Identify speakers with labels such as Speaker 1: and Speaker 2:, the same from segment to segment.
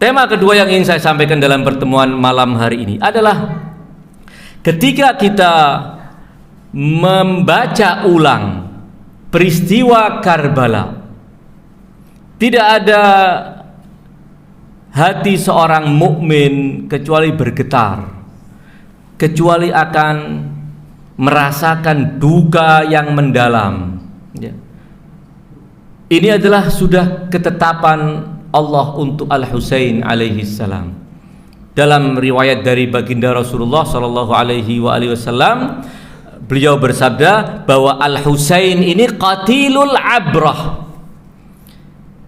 Speaker 1: tema kedua yang ingin saya sampaikan dalam pertemuan malam hari ini adalah ketika kita membaca ulang peristiwa Karbala, tidak ada hati seorang mukmin kecuali bergetar, kecuali akan merasakan duka yang mendalam. Ini adalah sudah ketetapan Allah untuk Al-Husain alaihi salam. Dalam riwayat dari baginda Rasulullah sallallahu alaihi wasallam, beliau bersabda bahwa Al-Husain ini qatilul abrah,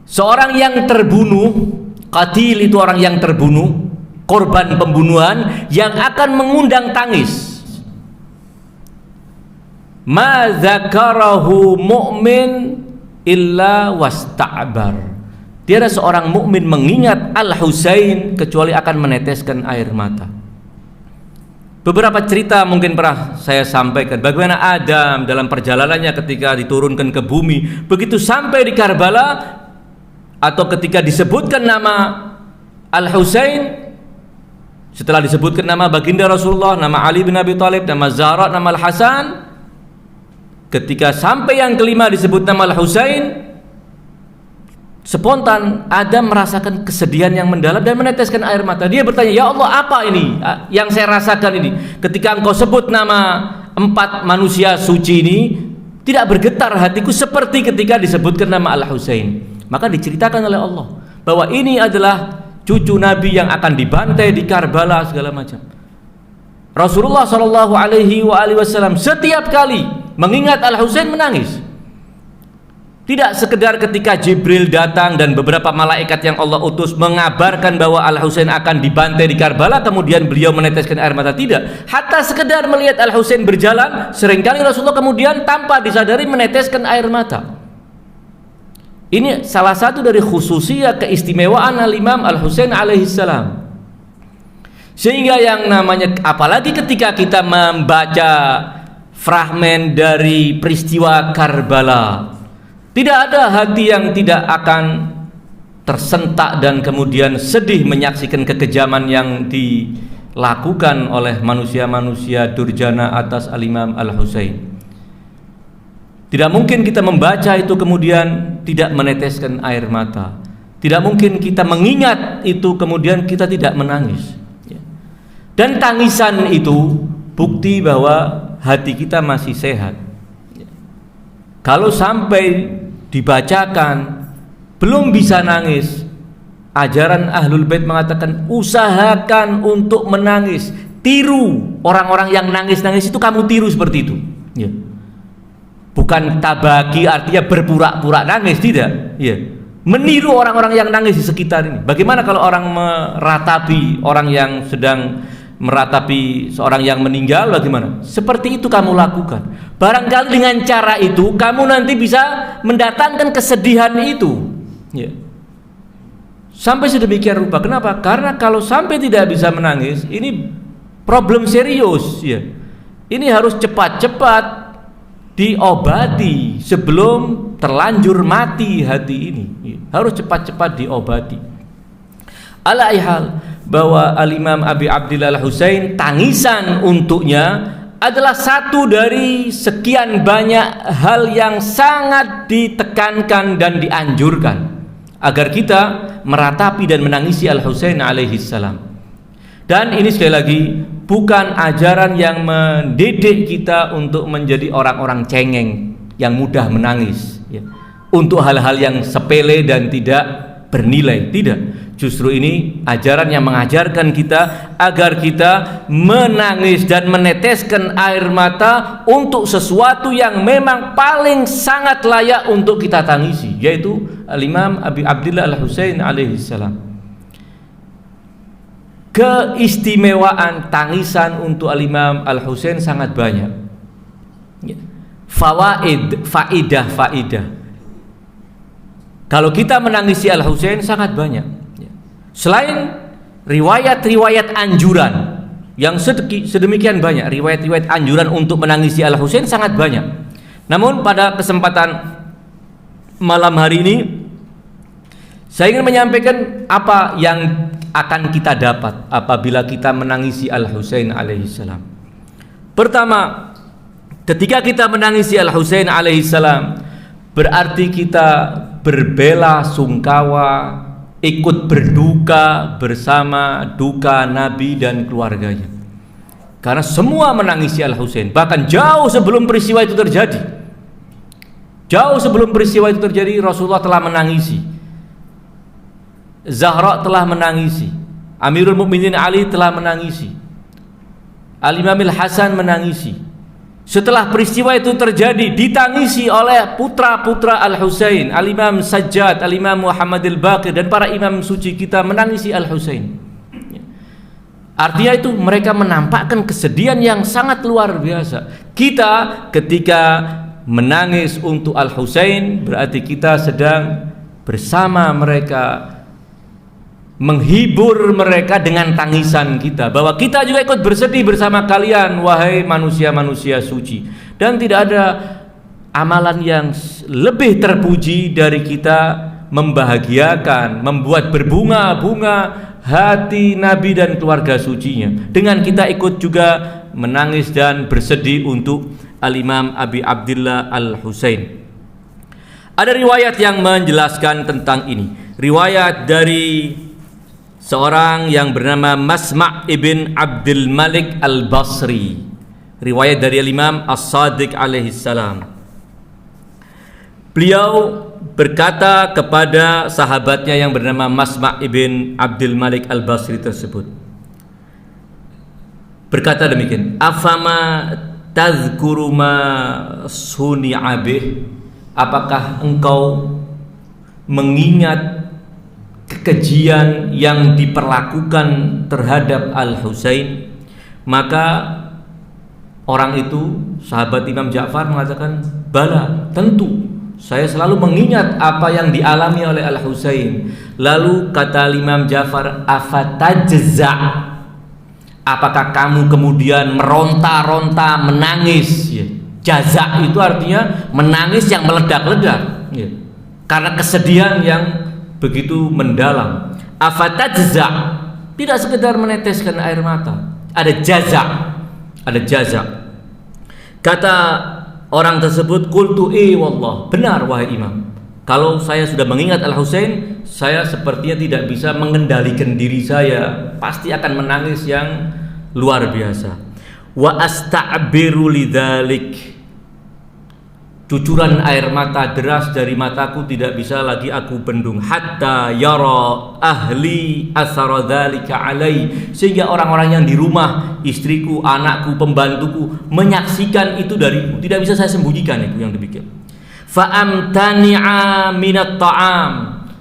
Speaker 1: seorang yang terbunuh. Qatil itu orang yang terbunuh, korban pembunuhan yang akan mengundang tangis. Ma dzakarahu mu'min illa wasta'bar. Tiada seorang mukmin mengingat Al-Husain kecuali akan meneteskan air mata. Beberapa cerita mungkin pernah saya sampaikan bagaimana Adam dalam perjalanannya ketika diturunkan ke bumi, begitu sampai di Karbala atau ketika disebutkan nama Al-Husain, setelah disebutkan nama baginda Rasulullah, nama Ali bin Abi Thalib, nama Zahra, nama Al-Hasan, ketika sampai yang kelima disebut nama Al-Husain, spontan Adam merasakan kesedihan yang mendalam dan meneteskan air mata. Dia bertanya, ya Allah, apa ini yang saya rasakan ini? Ketika engkau sebut nama 4 manusia suci ini, tidak bergetar hatiku seperti ketika disebutkan nama Al-Husain. Maka diceritakan oleh Allah bahwa ini adalah cucu Nabi yang akan dibantai di Karbala segala macam. Rasulullah Shallallahu Alaihi Wasallam setiap kali mengingat Al-Husain menangis. Tidak sekedar ketika Jibril datang dan beberapa malaikat yang Allah utus mengabarkan bahwa Al-Husain akan dibantai di Karbala kemudian beliau meneteskan air mata, tidak. Hatta sekedar melihat Al-Husain berjalan, seringkali Rasulullah kemudian tanpa disadari meneteskan air mata. Ini salah satu dari khususiyah keistimewaan Al-Imam Al-Husain alaihi salam. Sehingga yang namanya, apalagi ketika kita membaca fragmen dari peristiwa Karbala, tidak ada hati yang tidak akan tersentak dan kemudian sedih menyaksikan kekejaman yang dilakukan oleh manusia-manusia durjana atas Al-Imam Al-Husain. Tidak mungkin kita membaca itu kemudian tidak meneteskan air mata. Tidak mungkin kita mengingat itu kemudian kita tidak menangis. Dan tangisan itu bukti bahwa hati kita masih sehat. Kalau sampai dibacakan belum bisa nangis, ajaran Ahlul Bait mengatakan usahakan untuk menangis, tiru orang-orang yang nangis-nangis itu, kamu tiru seperti itu. Bukan tabaki artinya berpura-pura nangis, tidak. Meniru orang-orang yang nangis di sekitar ini. Bagaimana kalau orang meratapi orang yang sedang meratapi seorang yang meninggal, bagaimana? Seperti itu kamu lakukan. Barangkali dengan cara itu kamu nanti bisa mendatangkan kesedihan itu. Sampai sedemikian rupa. Kenapa? Karena kalau sampai tidak bisa menangis, ini problem serius. Ini harus cepat-cepat diobati sebelum terlanjur mati hati ini. Harus cepat-cepat diobati. Ala ihal, bahwa Al-Imam Abi Abdillah Al-Husain, tangisan untuknya adalah satu dari sekian banyak hal yang sangat ditekankan dan dianjurkan agar kita meratapi dan menangisi Al-Husain alaihi salam. Dan ini sekali lagi bukan ajaran yang mendidik kita untuk menjadi orang-orang cengeng yang mudah menangis untuk hal-hal yang sepele dan tidak bernilai. Tidak. Justru ini ajaran yang mengajarkan kita agar kita menangis dan meneteskan air mata untuk sesuatu yang memang paling sangat layak untuk kita tangisi, yaitu Al-Imam Abi Abdillah Al-Husain alaihi salam. Keistimewaan tangisan untuk Al-Imam Al-Husain sangat banyak. Faidah. Kalau kita menangisi Al-Husain sangat banyak. Selain riwayat-riwayat anjuran yang sedemikian banyak, riwayat-riwayat anjuran untuk menangisi Al-Husain sangat banyak. Namun pada kesempatan malam hari ini Saya ingin menyampaikan apa yang akan kita dapat apabila kita menangisi Al-Husain alaihissalam. Pertama, ketika kita menangisi Al-Husain alaihissalam, berarti kita berbela sungkawa, ikut berduka bersama duka Nabi dan keluarganya. Karena semua menangisi Al-Husain, bahkan jauh sebelum peristiwa itu terjadi. Jauh sebelum peristiwa itu terjadi, Rasulullah telah menangisi. Zahra telah menangisi, Amirul Mukminin Ali telah menangisi, Al-Imam Al-Hasan menangisi. Setelah peristiwa itu terjadi, ditangisi oleh putra-putra Al-Husain, Al-Imam Sajjad, Al-Imam Muhammad Al-Baqir, dan para imam suci kita menangisi Al-Husain. Artinya itu mereka menampakkan kesedihan yang sangat luar biasa. Kita ketika menangis untuk Al-Husain, berarti kita sedang bersama mereka, menghibur mereka dengan tangisan kita, bahwa kita juga ikut bersedih bersama kalian, wahai manusia-manusia suci. Dan tidak ada amalan yang lebih terpuji dari kita membahagiakan, membuat berbunga-bunga hati Nabi dan keluarga sucinya, dengan kita ikut juga menangis dan bersedih untuk Al-Imam Abi Abdillah Al-Husain. Ada riwayat yang menjelaskan tentang ini. Riwayat dari seorang yang bernama Masma' ibn Abdul Malik Al-Basri, riwayat dari Imam As-Sadiq alaihissalam. Beliau berkata kepada sahabatnya yang bernama Masma' ibn Abdul Malik Al-Basri tersebut, berkata demikian, afama tazkuru ma suni'a bih, apakah engkau mengingat kekejian yang diperlakukan terhadap Al-Husain? Maka orang itu, sahabat Imam Ja'far, mengatakan, bala, tentu saya selalu mengingat apa yang dialami oleh Al-Husain. Lalu kata Imam Ja'far, afatajza', apakah kamu kemudian meronta-ronta, menangis? Ya. Jaza itu artinya menangis yang meledak-ledak, ya, karena kesedihan yang begitu mendalam. Afatajza', tidak sekedar meneteskan air mata, ada jaza', ada jaza'. Kata orang tersebut, qultu wallah, benar wahai imam, kalau saya sudah mengingat Al-Husain, saya sepertinya tidak bisa mengendalikan diri saya, pasti akan menangis yang luar biasa. Wa asta'biru lidzalik, cucuran air mata deras dari mataku tidak bisa lagi aku bendung, hatta yara ahli athara dzalika alai, sehingga orang-orang yang di rumah, istriku, anakku, pembantuku menyaksikan itu dariku, tidak bisa saya sembunyikan itu yang demikian. Fa amtani'a minat ta'am,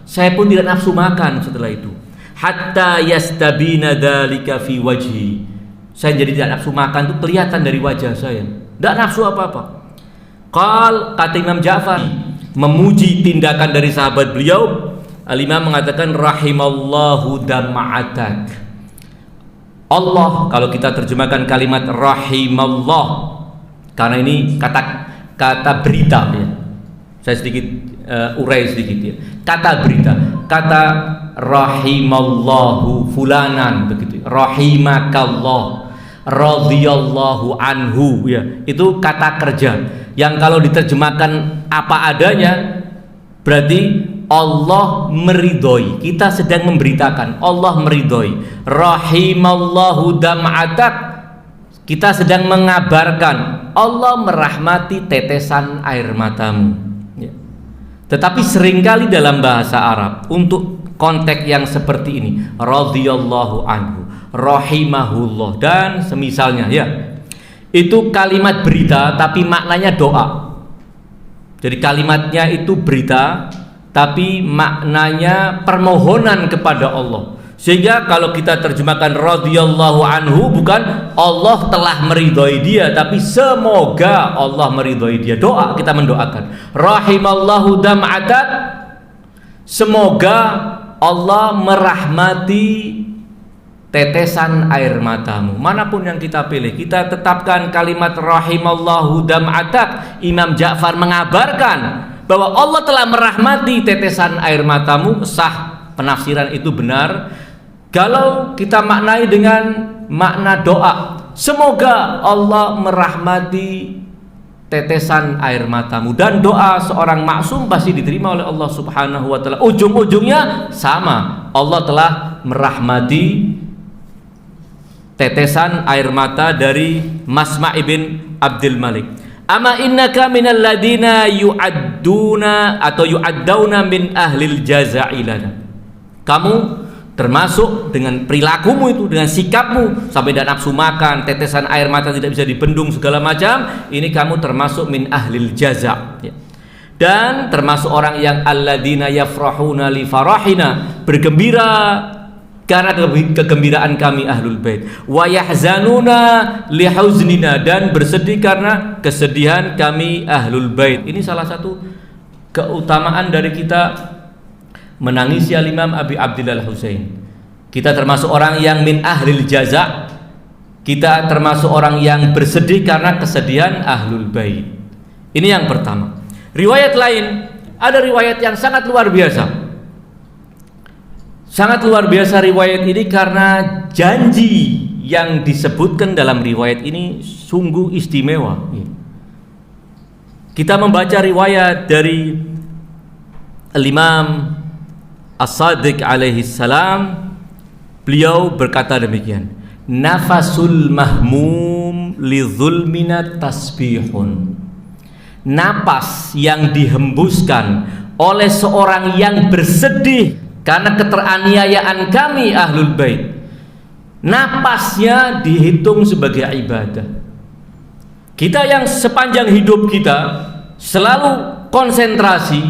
Speaker 1: saya pun tidak nafsu makan setelah itu, hatta yastabina dzalika fi wajhi, saya jadi tidak nafsu makan itu kelihatan dari wajah saya, tidak nafsu apa-apa. Kata Imam Ja'far memuji tindakan dari sahabat beliau, Al-Imam mengatakan rahimallahu dam'atak. Allah, kalau kita terjemahkan kalimat rahimallah, karena ini kata berita, ya. Saya sedikit urai sedikit, ya. Kata berita, kata rahimallahu fulanan, begitu. Rahimakallah, radhiyallahu anhu, ya. Itu kata kerja yang kalau diterjemahkan apa adanya berarti Allah meridhoi, kita sedang memberitakan Allah meridhoi. Rahimallahu dam'atak, kita sedang mengabarkan Allah merahmati tetesan air matamu, ya. Tetapi seringkali dalam bahasa Arab untuk konteks yang seperti ini, radhiyallahu anhu, rahimahullah dan semisalnya, ya, itu kalimat berita tapi maknanya doa. Jadi kalimatnya itu berita tapi maknanya permohonan kepada Allah. Sehingga kalau kita terjemahkan radhiyallahu anhu, bukan Allah telah meridhoi dia, tapi semoga Allah meridhoi dia. Doa, kita mendoakan. Rahimallahu dam'atak, semoga Allah merahmati tetesan air matamu. Manapun yang kita pilih, kita tetapkan kalimat rahimallahu dam'atak. Imam Ja'far mengabarkan bahwa Allah telah merahmati tetesan air matamu, sah, penafsiran itu benar. Kalau kita maknai dengan makna doa, semoga Allah merahmati tetesan air matamu, dan doa seorang maksum pasti diterima oleh Allah Subhanahu wa taala. Ujung-ujungnya sama, Allah telah merahmati tetesan air mata dari Masma' ibn Abdul Malik. Ama innaka minal ladina yu'adduna atau yu'addauna min ahlil jaza'i lana. Kamu termasuk dengan perilakumu itu, dengan sikapmu sampai dan nafsu makan, tetesan air mata tidak bisa dibendung segala macam, ini kamu termasuk min ahlil jaza', ya. Dan termasuk orang yang alladzina yafrahuna li farahina, bergembira karena kegembiraan kami ahlul bait, wa yahzanuna li huznina, dan bersedih karena kesedihan kami ahlul bait. Ini salah satu keutamaan dari kita menangisi Al-Imam Abi Abdillah Al-Husain. Kita termasuk orang yang min ahlil jaza', kita termasuk orang yang bersedih karena kesedihan ahlul bait. Ini yang pertama. Riwayat lain, ada riwayat yang sangat luar biasa. Sangat luar biasa riwayat ini karena janji yang disebutkan dalam riwayat ini sungguh istimewa. Kita membaca riwayat dari Al-Imam As-Sadiq alaihi salam, beliau berkata demikian, nafasul mahmum li zulmina tasbihun. Napas yang dihembuskan oleh seorang yang bersedih karena keteraniayaan kami ahlul bait, napasnya dihitung sebagai ibadah. Kita yang sepanjang hidup kita selalu konsentrasi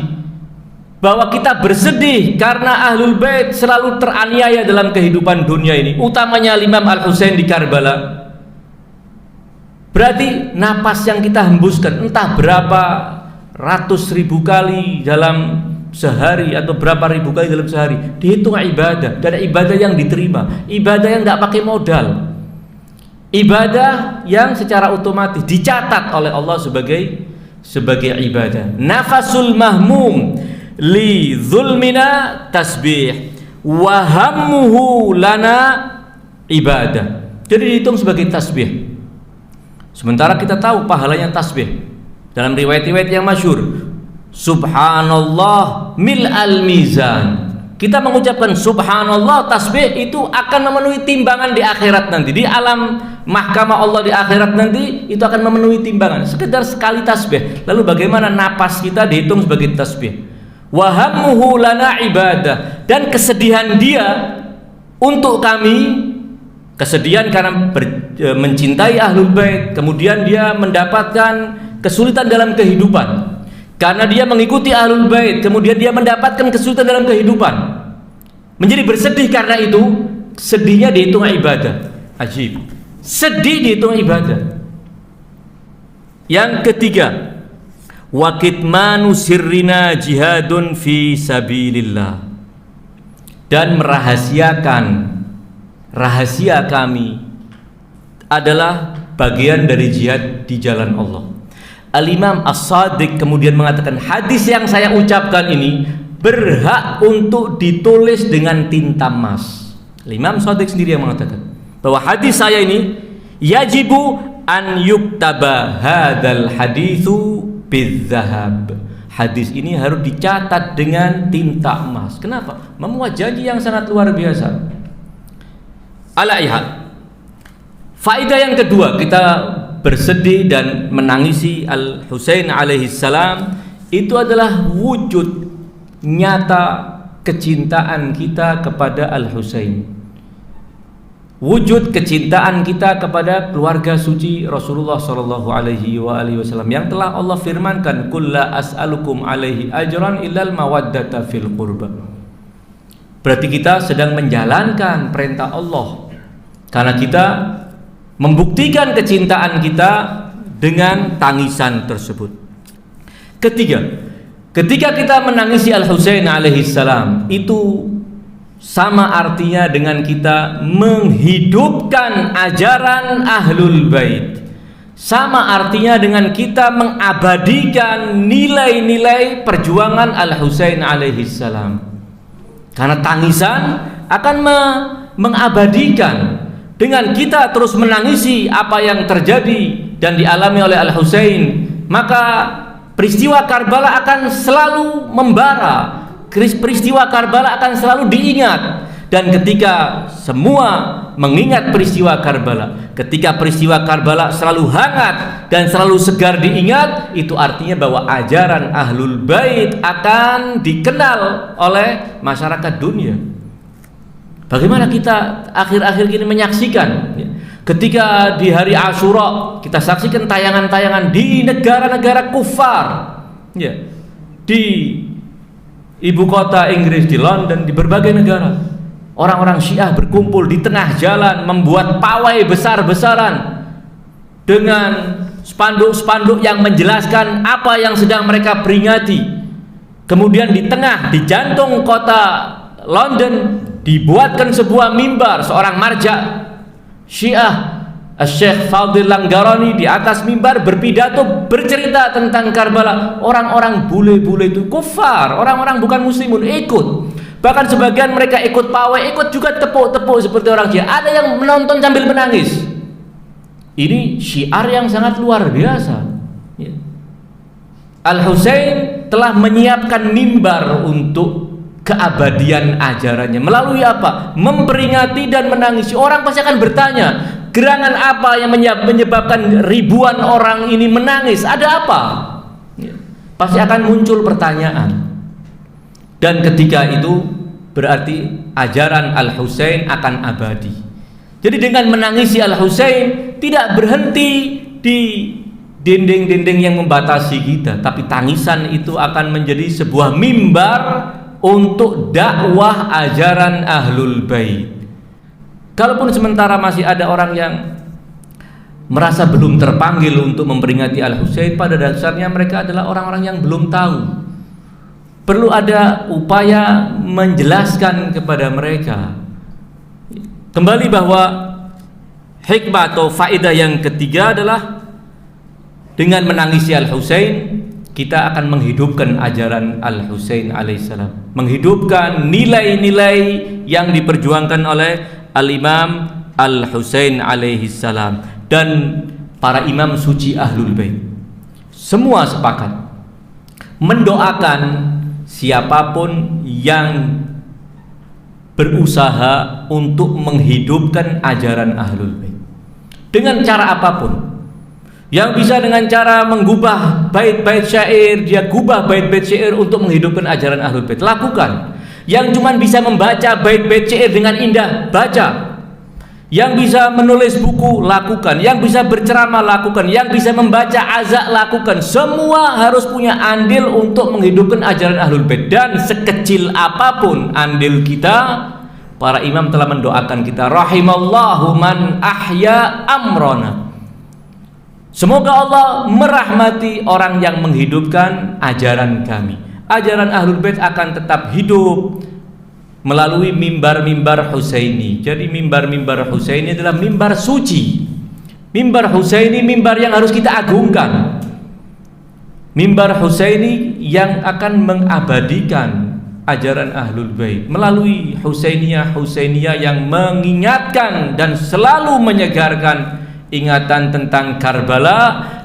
Speaker 1: bahwa kita bersedih karena ahlul bait selalu teraniaya dalam kehidupan dunia ini, utamanya Imam Al-Husain di Karbala. Berarti napas yang kita hembuskan entah berapa ratus ribu kali dalam sehari atau berapa ribu kali dalam sehari dihitung ibadah, dan ibadah yang diterima, ibadah yang tidak pakai modal, ibadah yang secara otomatis dicatat oleh Allah sebagai ibadah. Nafasul mahmum li zulmina tasbih wa hammuhu lana ibadah. Jadi dihitung sebagai tasbih. Sementara kita tahu pahalanya tasbih. Dalam riwayat-riwayat yang masyhur, subhanallah mil'al mizan. Kita mengucapkan subhanallah, tasbih itu akan memenuhi timbangan di akhirat nanti. Di alam mahkamah Allah di akhirat nanti itu akan memenuhi timbangan. Sekedar sekali tasbih. Lalu bagaimana napas kita dihitung sebagai tasbih? Wa hammuhu lana ibadah, dan kesedihan dia untuk kami, kesedihan karena mencintai ahlul bait, kemudian dia mendapatkan kesulitan dalam kehidupan karena dia mengikuti ahlul bait, kemudian dia mendapatkan kesulitan dalam kehidupan, menjadi bersedih karena itu, sedihnya dihitung ibadah. Ajib, sedih dihitung ibadah. Yang ketiga, wa kitmanu sirrina jihadun fi sabilillah, dan merahasiakan rahasia kami adalah bagian dari jihad di jalan Allah. Al-Imam As-Sadiq kemudian mengatakan, hadis yang saya ucapkan ini berhak untuk ditulis dengan tinta emas. Al-Imam As-Sadiq sendiri yang mengatakan bahwa hadis saya ini yajibu an yuktaba hadzal haditsu bidzahab. Hadis ini harus dicatat dengan tinta emas. Kenapa? Memuat janji yang sangat luar biasa. Alaihal, faedah yang kedua, kita bersedih dan menangisi Al-Husain alaihi salam itu adalah wujud nyata kecintaan kita kepada Al-Husain, wujud kecintaan kita kepada keluarga suci Rasulullah sallallahu alaihi wasallam yang telah Allah firmankan, qul la as'alukum alaihi ajran illal mawaddata fil qurba. Berarti kita sedang menjalankan perintah Allah karena kita membuktikan kecintaan kita dengan tangisan tersebut. Ketiga, ketika kita menangisi Al-Husain alaihi salam, itu sama artinya dengan kita menghidupkan ajaran ahlul bait. sama artinya dengan kita mengabadikan nilai-nilai perjuangan Al-Husain alaihi salam. Karena tangisan akan mengabadikan. Dengan kita terus menangisi apa yang terjadi dan dialami oleh Al-Husain, maka peristiwa Karbala akan selalu membara. Peristiwa Karbala akan selalu diingat. Dan ketika semua mengingat peristiwa Karbala, ketika peristiwa Karbala selalu hangat dan selalu segar diingat, itu artinya bahwa ajaran Ahlul Bait akan dikenal oleh masyarakat dunia. Bagaimana kita akhir-akhir ini menyaksikan, ketika di hari Asyura kita saksikan tayangan-tayangan di negara-negara kufar, di ibu kota Inggris, di London, di berbagai negara. Orang-orang Syiah berkumpul di tengah jalan, membuat pawai besar-besaran dengan spanduk-spanduk yang menjelaskan apa yang sedang mereka peringati. Kemudian di tengah, di jantung kota London, dibuatkan sebuah mimbar. Seorang marja Syiah, Syekh Fadil Langgarani, di atas mimbar berpidato, bercerita tentang Karbala. Orang-orang bule-bule itu kufar, orang-orang bukan muslimun ikut. Bahkan sebagian mereka ikut pawai, ikut juga tepuk-tepuk seperti orang Syiah. Ada yang menonton sambil menangis. Ini syiar yang sangat luar biasa. Al-Husain telah menyiapkan mimbar untuk keabadian ajarannya. Melalui apa? Memperingati dan menangisi. Orang pasti akan bertanya, gerangan apa yang menyebabkan ribuan orang ini menangis? Ada apa? Pasti akan muncul pertanyaan. Dan ketika itu berarti ajaran Al-Husain akan abadi. Jadi dengan menangisi Al-Husain tidak berhenti di dinding-dinding yang membatasi kita, tapi tangisan itu akan menjadi sebuah mimbar untuk dakwah ajaran Ahlul Bait. Kalaupun sementara masih ada orang yang merasa belum terpanggil untuk memperingati Al-Husain, pada dasarnya mereka adalah orang-orang yang belum tahu. Perlu ada upaya menjelaskan kepada mereka. Kembali bahwa hikmah atau faedah yang ketiga adalah dengan menangisi Al-Husain, kita akan menghidupkan ajaran Al-Husain alaihissalam, menghidupkan nilai-nilai yang diperjuangkan oleh Al-Imam Al-Husain alaihissalam dan para imam suci Ahlul Bait. Semua sepakat mendoakan siapapun yang berusaha untuk menghidupkan ajaran Ahlul Bait dengan cara apapun. Yang bisa dengan cara menggubah bait-bait syair, dia gubah bait-bait syair untuk menghidupkan ajaran Ahlul Bait, lakukan. Yang cuma bisa membaca bait-bait syair dengan indah, baca. Yang bisa menulis buku, lakukan. Yang bisa berceramah, lakukan. Yang bisa membaca azak, lakukan. Semua harus punya andil untuk menghidupkan ajaran Ahlul Bait. Dan sekecil apapun andil kita, para imam telah mendoakan kita, rahimallahu man ahya amrona. Semoga Allah merahmati orang yang menghidupkan ajaran kami. Ajaran Ahlul Bait akan tetap hidup melalui mimbar-mimbar Husaini. Jadi mimbar-mimbar Husaini adalah mimbar suci. Mimbar Husaini mimbar yang harus kita agungkan. Mimbar Husaini yang akan mengabadikan ajaran Ahlul Bait melalui Husainiyah yang mengingatkan dan selalu menyegarkan ingatan tentang Karbala.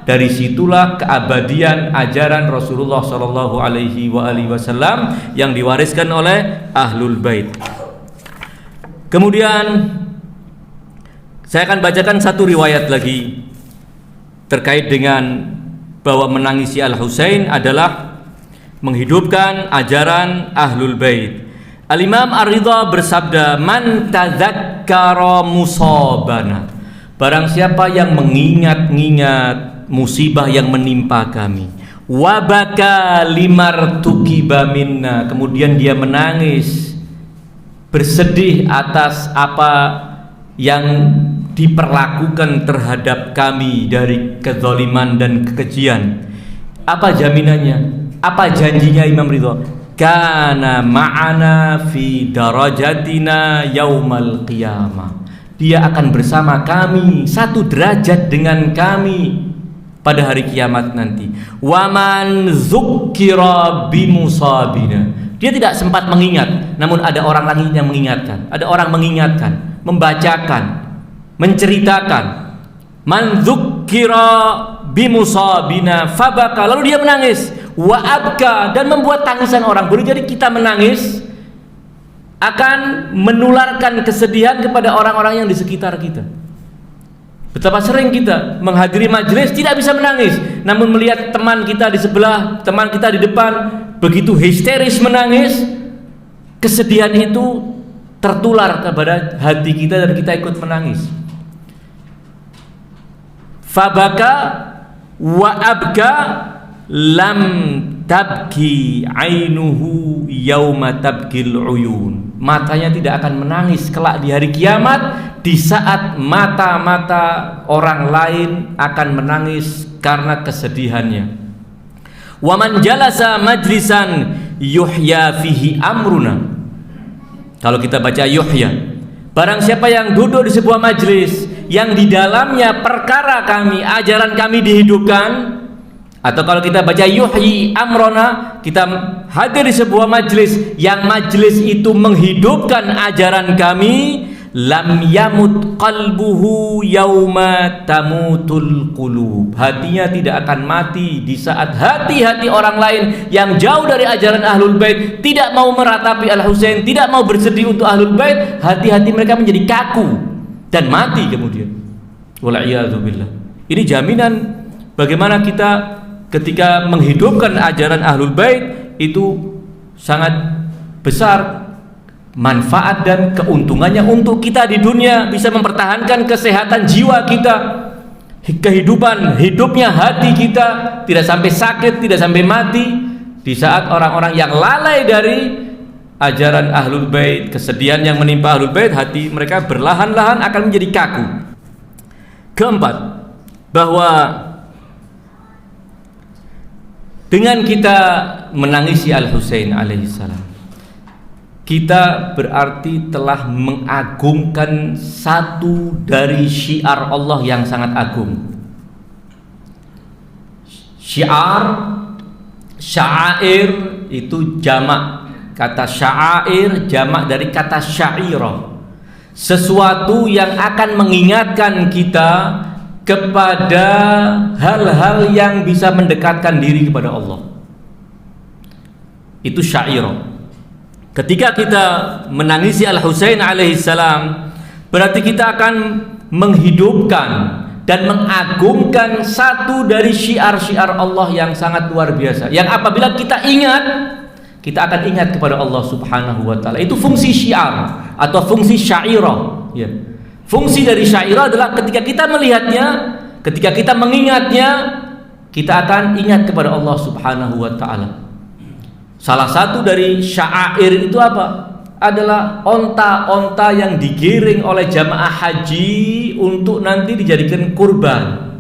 Speaker 1: Dari situlah keabadian ajaran Rasulullah Shallallahu Alaihi Wasallam yang diwariskan oleh Ahlul Bait. Kemudian saya akan bacakan satu riwayat lagi terkait dengan bahwa menangisi Al-Husain adalah menghidupkan ajaran Ahlul Bait. Al-Imam Ar-Ridha bersabda, man tadzakkara musabana, barang siapa yang mengingat-ingat musibah yang menimpa kami, wabaka limartukiba minna, kemudian dia menangis bersedih atas apa yang diperlakukan terhadap kami dari kezaliman dan kekejian. Apa jaminannya? Apa janjinya Imam Ridha? Kana ma'ana fi darajatina yaumal qiyamah, dia akan bersama kami, satu derajat dengan kami pada hari kiamat nanti. Waman dzukkira bimusabina. Dia tidak sempat mengingat, namun ada orang lain yang mengingatkan. Ada orang mengingatkan, membacakan, menceritakan. Man dzukkira bimusabina fabaka, lalu dia menangis. Wa abka, dan membuat tangisan orang. Boleh jadi kita menangis akan menularkan kesedihan kepada orang-orang yang di sekitar kita. Betapa sering kita menghadiri majelis tidak bisa menangis, namun melihat teman kita di sebelah, teman kita di depan begitu histeris menangis, kesedihan itu tertular kepada hati kita dan kita ikut menangis. Fabaka wa abka lam tabki ainuhu yauma tabkil uyun. Matanya tidak akan menangis kelak di hari kiamat, di saat mata-mata orang lain akan menangis karena kesedihannya. Wa man jalasa majlisan yuhya fihi amruna. Kalau kita baca yuhya, barang siapa yang duduk di sebuah majlis yang di dalamnya perkara kami, ajaran kami dihidupkan. Atau kalau kita baca yuhyi amrona, kita hadir di sebuah majlis yang majlis itu menghidupkan ajaran kami, lam yamut qalbuhu yauma tamutul qulub. Hatinya tidak akan mati di saat hati-hati orang lain yang jauh dari ajaran Ahlul Bait tidak mau meratapi Al-Husain, tidak mau bersedih untuk Ahlul Bait, hati-hati mereka menjadi kaku dan mati kemudian. Wal'iyadzubillah. Ini jaminan bagaimana kita ketika menghidupkan ajaran Ahlul Bait itu sangat besar manfaat dan keuntungannya untuk kita di dunia, bisa mempertahankan kesehatan jiwa kita, kehidupan hidupnya hati kita, tidak sampai sakit, tidak sampai mati. Di saat orang-orang yang lalai dari ajaran Ahlul Bait, kesedihan yang menimpa Ahlul Bait, hati mereka berlahan-lahan akan menjadi kaku. Keempat, bahwa dengan kita menangisi Al-Husain alaihissalam, kita berarti telah mengagungkan satu dari syiar Allah yang sangat agung. Syiar, sya'air itu jamak. Kata sya'air jamak dari kata syairah. Sesuatu yang akan mengingatkan kita kepada hal-hal yang bisa mendekatkan diri kepada Allah. Itu syairah. Ketika kita menangisi Al-Husain alaihissalam, berarti kita akan menghidupkan dan mengagungkan satu dari syiar-syiar Allah yang sangat luar biasa, yang apabila kita ingat, kita akan ingat kepada Allah subhanahu wa ta'ala. Itu fungsi syiar atau fungsi syairah ya. Fungsi dari syairah adalah ketika kita melihatnya, ketika kita mengingatnya, kita akan ingat kepada Allah subhanahu wa ta'ala. Salah satu dari syair itu apa? Adalah onta-onta yang digiring oleh jamaah haji untuk nanti dijadikan kurban.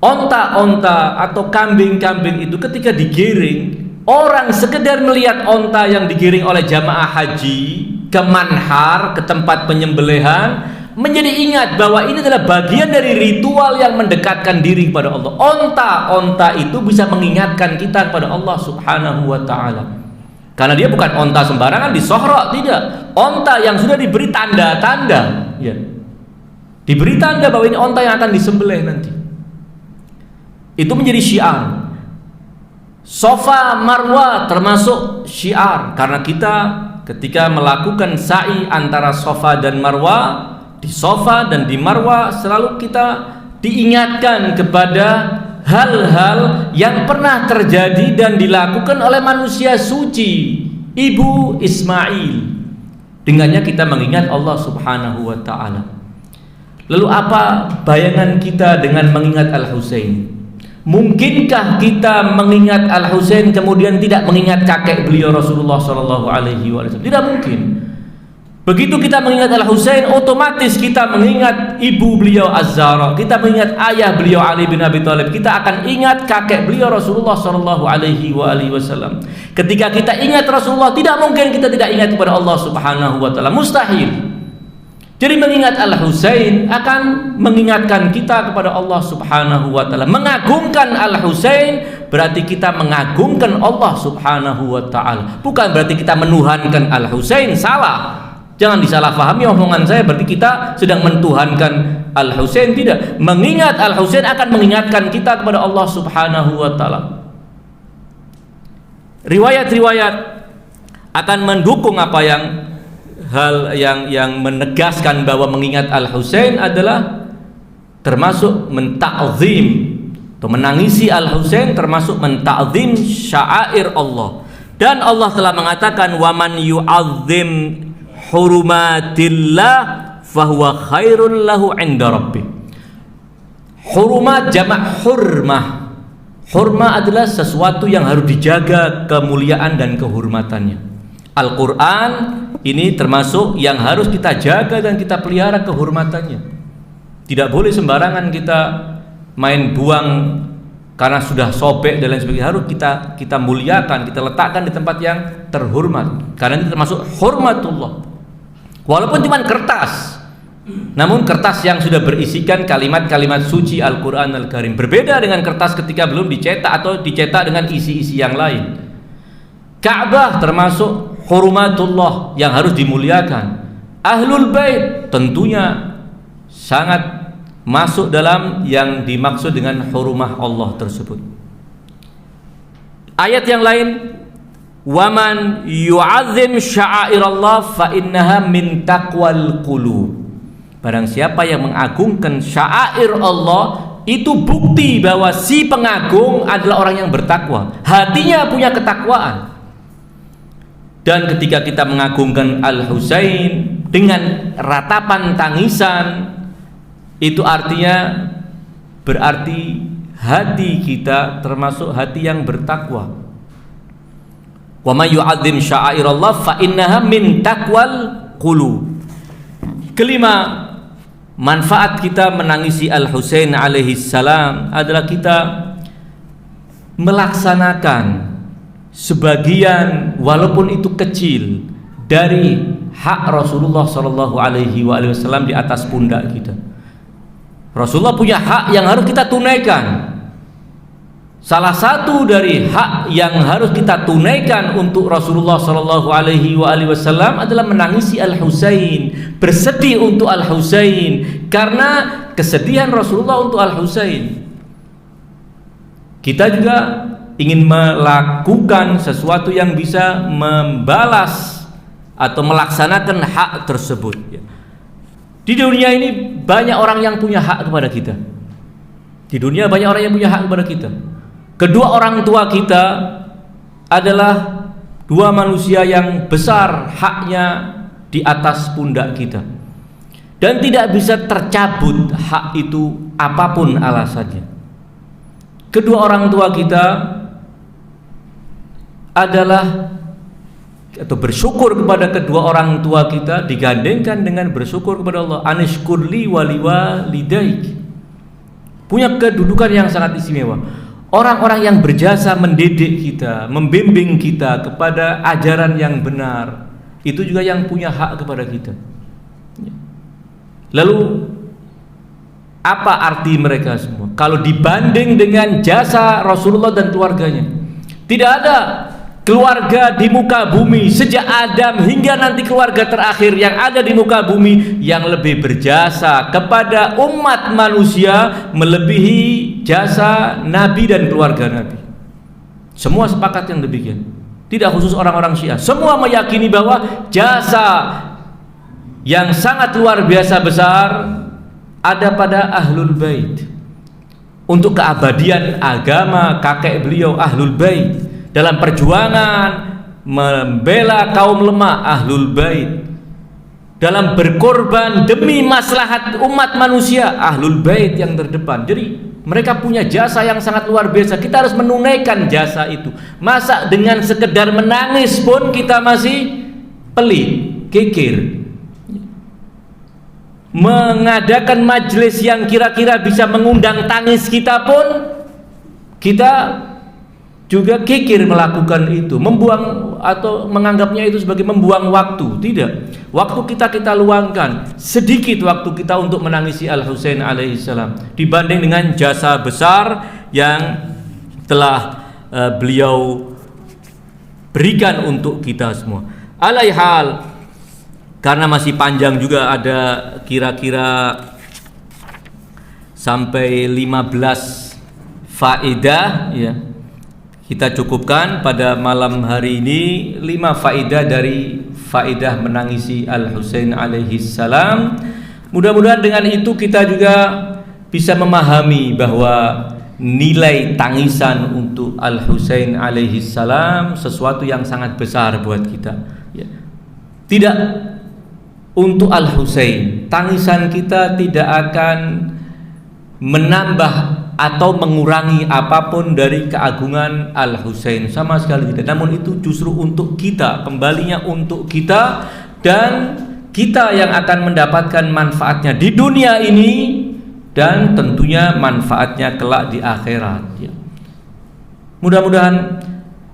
Speaker 1: Onta-onta atau kambing-kambing itu ketika digiring, orang sekedar melihat onta yang digiring oleh jamaah haji ke manhar, ke tempat penyembelihan, menjadi ingat bahwa ini adalah bagian dari ritual yang mendekatkan diri kepada Allah. Onta-onta itu bisa mengingatkan kita kepada Allah subhanahu wa ta'ala, karena dia bukan onta sembarangan disohrok, tidak. Onta yang sudah diberi tanda-tanda ya. Diberi tanda bahwa ini onta yang akan disembelih nanti. Itu menjadi syiar. Safa Marwa termasuk syiar, karena kita ketika melakukan sa'i antara Safa dan Marwa, di Safa dan di Marwa selalu kita diingatkan kepada hal-hal yang pernah terjadi dan dilakukan oleh manusia suci Ibu Ismail. Dengannya kita mengingat Allah subhanahu wa ta'ala. Lalu apa bayangan kita dengan mengingat Al-Husain? Mungkinkah kita mengingat Al-Husain kemudian tidak mengingat kakek beliau Rasulullah SAW? Tidak mungkin. Begitu kita mengingat Al-Husain, otomatis kita mengingat ibu beliau Az-Zahra, kita mengingat ayah beliau Ali bin Abi Thalib, kita akan ingat kakek beliau Rasulullah SAW. Ketika kita ingat Rasulullah, tidak mungkin kita tidak ingat kepada Allah subhanahu wa ta'ala. Mustahil. Jadi mengingat Al-Husain akan mengingatkan kita kepada Allah Subhanahu wa taala. Mengagungkan Al-Husain berarti kita mengagungkan Allah Subhanahu wa taala. Bukan berarti kita menuhankan Al-Husain, salah. Jangan disalahpahami omongan saya berarti kita sedang mentuhankan Al-Husain, tidak. Mengingat Al-Husain akan mengingatkan kita kepada Allah Subhanahu wa taala. Riwayat-riwayat akan mendukung apa yang hal yang menegaskan bahwa mengingat Al-Husain adalah termasuk mentakzim atau menangisi Al-Husain, termasuk mentakzim sya'air Allah. Dan Allah telah mengatakan waman yu'azzim hurumatillah fahuwa khairul lahu 'inda rabbih. Hurumat jamak hurmah. Hurmah adalah sesuatu yang harus dijaga kemuliaan dan kehormatannya. Al-Quran ini termasuk yang harus kita jaga dan kita pelihara kehormatannya. Tidak boleh sembarangan kita main buang karena sudah sobek dan lain sebagainya. Harus kita muliakan, kita letakkan di tempat yang terhormat, karena ini termasuk hormatullah. Walaupun cuma kertas, namun kertas yang sudah berisikan kalimat-kalimat suci Al-Quran Al-Karim. Berbeda dengan kertas ketika belum dicetak atau dicetak dengan isi-isi yang lain. Ka'bah termasuk hurumatullah yang harus dimuliakan. Ahlul Bait tentunya sangat masuk dalam yang dimaksud dengan hurumah Allah tersebut. Ayat yang lain, waman yu'azzim sya'airallah fa innaha min taqwal qulub. Barang siapa yang mengagungkan sya'air Allah, itu bukti bahwa si pengagung adalah orang yang bertakwa, hatinya punya ketakwaan. Dan ketika kita mengagungkan Al-Husain dengan ratapan tangisan, itu artinya berarti hati kita termasuk hati yang bertakwa. Wa may yu'azzim sya'airallah fa innaha min taqwal qulub. Kelima, manfaat kita menangisi Al-Husain alaihi salam adalah kita melaksanakan sebagian walaupun itu kecil dari hak Rasulullah sallallahu alaihi wasallam di atas pundak kita. Rasulullah punya hak yang harus kita tunaikan. Salah satu dari hak yang harus kita tunaikan untuk Rasulullah sallallahu alaihi wasallam adalah menangisi Al-Husain, bersedih untuk Al-Husain, karena kesedihan Rasulullah untuk Al-Husain. Kita juga ingin melakukan sesuatu yang bisa membalas atau melaksanakan hak tersebut. Di dunia ini banyak orang yang punya hak kepada kita. Di dunia banyak orang yang punya hak kepada kita. Kedua orang tua kita adalah dua manusia yang besar haknya di atas pundak kita, dan tidak bisa tercabut hak itu apapun alasannya. Kedua orang tua kita adalah atau bersyukur kepada kedua orang tua kita digandengkan dengan bersyukur kepada Allah. Anishkurli waliwalidaik, punya kedudukan yang sangat istimewa. Orang-orang yang berjasa mendidik kita, membimbing kita kepada ajaran yang benar, itu juga yang punya hak kepada kita. Lalu apa arti mereka semua kalau dibanding dengan jasa Rasulullah dan keluarganya? Tidak ada keluarga di muka bumi sejak Adam hingga nanti keluarga terakhir yang ada di muka bumi yang lebih berjasa kepada umat manusia melebihi jasa Nabi dan keluarga Nabi. Semua sepakat yang demikian. Tidak khusus orang-orang Syiah. Semua meyakini bahwa jasa yang sangat luar biasa besar ada pada Ahlul Bait. Untuk keabadian agama kakek beliau Ahlul Bait, dalam perjuangan membela kaum lemah Ahlul Bait, dalam berkorban demi maslahat umat manusia Ahlul Bait yang terdepan. Jadi mereka punya jasa yang sangat luar biasa. Kita harus menunaikan jasa itu. Masa dengan sekedar menangis pun kita masih pelit, kikir. Mengadakan majelis yang kira-kira bisa mengundang tangis kita pun kita juga kikir melakukan itu, membuang atau menganggapnya itu sebagai membuang waktu. Tidak. Waktu kita luangkan, sedikit waktu kita untuk menangisi Al-Husain alaihissalam dibanding dengan jasa besar yang telah beliau berikan untuk kita semua. Alaihal, karena masih panjang juga, ada kira-kira sampai 15 faedah ya. Kita cukupkan pada malam hari ini 5 faedah dari faedah menangisi Al-Husain alaihi salam. Mudah-mudahan dengan itu kita juga bisa memahami bahwa nilai tangisan untuk Al-Husain alaihi salam sesuatu yang sangat besar buat kita ya. Tidak untuk Al-Husain, tangisan kita tidak akan menambah atau mengurangi apapun dari keagungan Al-Husain, sama sekali tidak. Namun itu justru untuk kita, kembalinya untuk kita, dan kita yang akan mendapatkan manfaatnya di dunia ini dan tentunya manfaatnya kelak di akhirat ya. Mudah-mudahan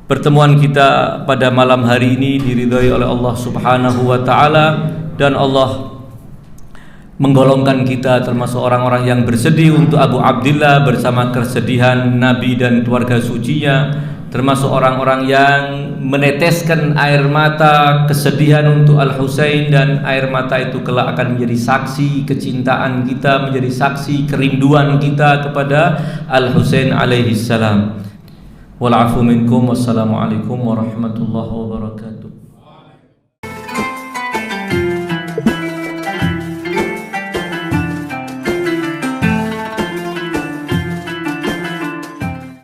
Speaker 1: pertemuan kita pada malam hari ini diridhai oleh Allah Subhanahu wa taala, dan Allah menggolongkan kita termasuk orang-orang yang bersedih untuk Abu Abdillah bersama kesedihan Nabi dan keluarga sucinya, termasuk orang-orang yang meneteskan air mata kesedihan untuk Al-Husain, dan air mata itu kelak akan menjadi saksi kecintaan kita, menjadi saksi kerinduan kita kepada Al-Husain alaihi salam. Wal afu minkum, wassalamualaikum warahmatullahi wabarakatuh.